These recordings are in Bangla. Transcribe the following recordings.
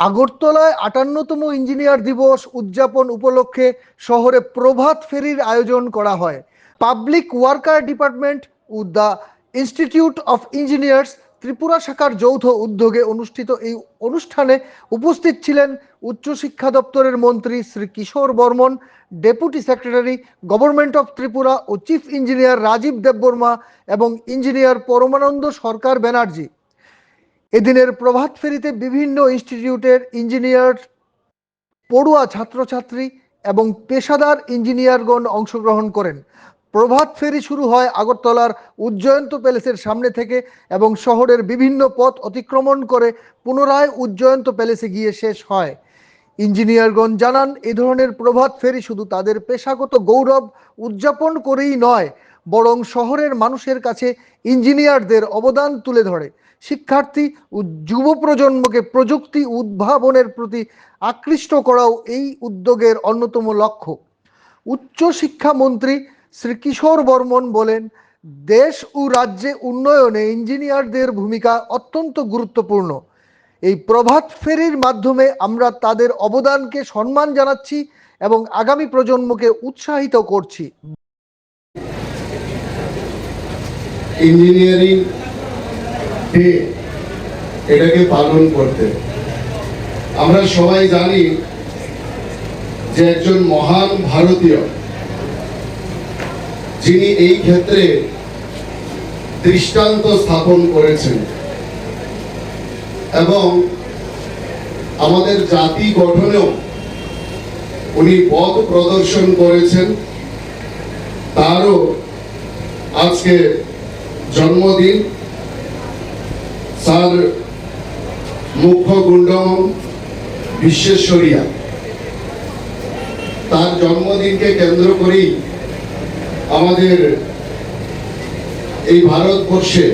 আগরতলায় ৫৮তম ইঞ্জিনিয়ার দিবস উদযাপন উপলক্ষে শহরে প্রভাত ফেরির আয়োজন করা হয়। পাবলিক ওয়ার্কার ডিপার্টমেন্ট ও the institute of engineers Tripura শাখার যৌথ উদ্যোগে অনুষ্ঠিত এই অনুষ্ঠানে উপস্থিত ছিলেন উচ্চশিক্ষা দপ্তরের মন্ত্রী Shri Kishore Barman, deputy secretary government of Tripura ও চিফ ইঞ্জিনিয়ার রাজীব দেববর্মা এবং ইঞ্জিনিয়ার পরমানন্দ সরকার ব্যানার্জি। এদিনের প্রভাত ফেরিতে বিভিন্ন ইনস্টিটিউটের ইঞ্জিনিয়ার, পড়ুয়া ছাত্রছাত্রী এবং পেশাদার ইঞ্জিনিয়ারগণ অংশগ্রহণ করেন। প্রভাত ফেরি শুরু হয় আগরতলার উজ্জয়ন্ত প্যালেসের সামনে থেকে এবং শহরের বিভিন্ন পথ অতিক্রমণ করে পুনরায় উজ্জয়ন্ত প্যালেসে গিয়ে শেষ হয়। ইঞ্জিনিয়ারগণ জানান, এ ধরনের প্রভাত ফেরি শুধু তাদের পেশাগত গৌরব উদযাপন করেই নয়, বরং শহরের মানুষের কাছে ইঞ্জিনিয়ারদের অবদান তুলে ধরে শিক্ষার্থী ও যুব প্রজন্মকে প্রযুক্তি উদ্ভাবনের প্রতি আকৃষ্ট করাও এই উদ্যোগের অন্যতম লক্ষ্য। উচ্চ শিক্ষামন্ত্রী শ্রী কিশোর বর্মন বলেন, দেশ ও রাজ্যে উন্নয়নে ইঞ্জিনিয়ারদের ভূমিকা অত্যন্ত গুরুত্বপূর্ণ। এই প্রভাত ফেরির মাধ্যমে আমরা তাদের অবদানকে সম্মান জানাচ্ছি এবং আগামী প্রজন্মকে উৎসাহিত করছি। ইঞ্জিনিয়ারিং ডে এটাকে পালন করতে আমরা সবাই জানি যে একজন মহান ভারতীয় যিনি এই ক্ষেত্রে দৃষ্টান্ত স্থাপন করেছেন এবং আমাদের জাতি গঠনেও উনি পথ প্রদর্শন করেছেন। তারও আজকে জন্মদিন। স্যার মুখ্য গুন্ডম বিশ্বেশ্বরিয়া, তার জন্মদিনকে কেন্দ্র করেই আমাদের এই ভারতবর্ষে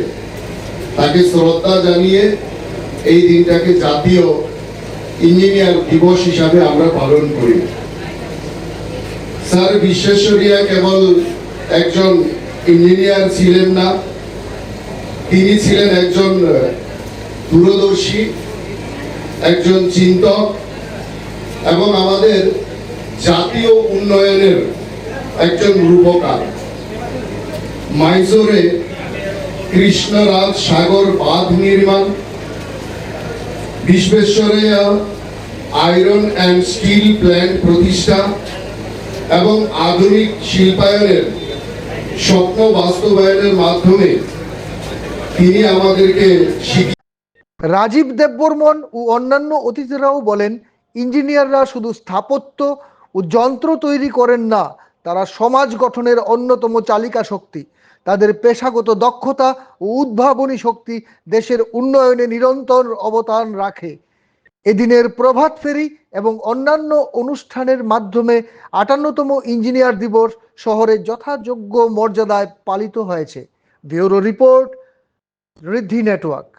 তাকে শ্রদ্ধা জানিয়ে এই দিনটাকে জাতীয় ইঞ্জিনিয়ার দিবস হিসাবে আমরা পালন করি। স্যার বিশ্বেশ্বরিয়া কেবল একজন ইঞ্জিনিয়ার ছিলেন না, তিনি ছিলেন একজন দূরদর্শী, একজন চিন্তক এবং আমাদের জাতীয় উন্নয়নের একজন রূপকার। মাইসোরে কৃষ্ণরাজ সাগর বাঁধ নির্মাণ, বিশ্বেশ্বরাইয়া আয়রন অ্যান্ড স্টিল প্ল্যান্ট প্রতিষ্ঠা এবং আধুনিক শিল্পায়নের স্বপ্ন বাস্তবায়নের মাধ্যমে তিনি আমাদেরকে রাজীব দেববর্মন ও অন্যান্য অতিথিরাও বলেন, ইঞ্জিনিয়াররা শুধু স্থাপত্য ও যন্ত্র তৈরি করেন না, তারা সমাজ গঠনের অন্যতম চালিকা শক্তি। তাদের পেশাগত দক্ষতা ও উদ্ভাবনী শক্তি দেশের উন্নয়নে নিরন্তর অবদান রাখে। এদিনের প্রভাত ফেরি এবং অন্যান্য অনুষ্ঠানের মাধ্যমে ৫৮তম ইঞ্জিনিয়ার দিবস শহরে যথাযোগ্য মর্যাদায় পালিত হয়েছে। ব্যুরো রিপোর্ট, ঋদ্ধি নেটওয়ার্ক।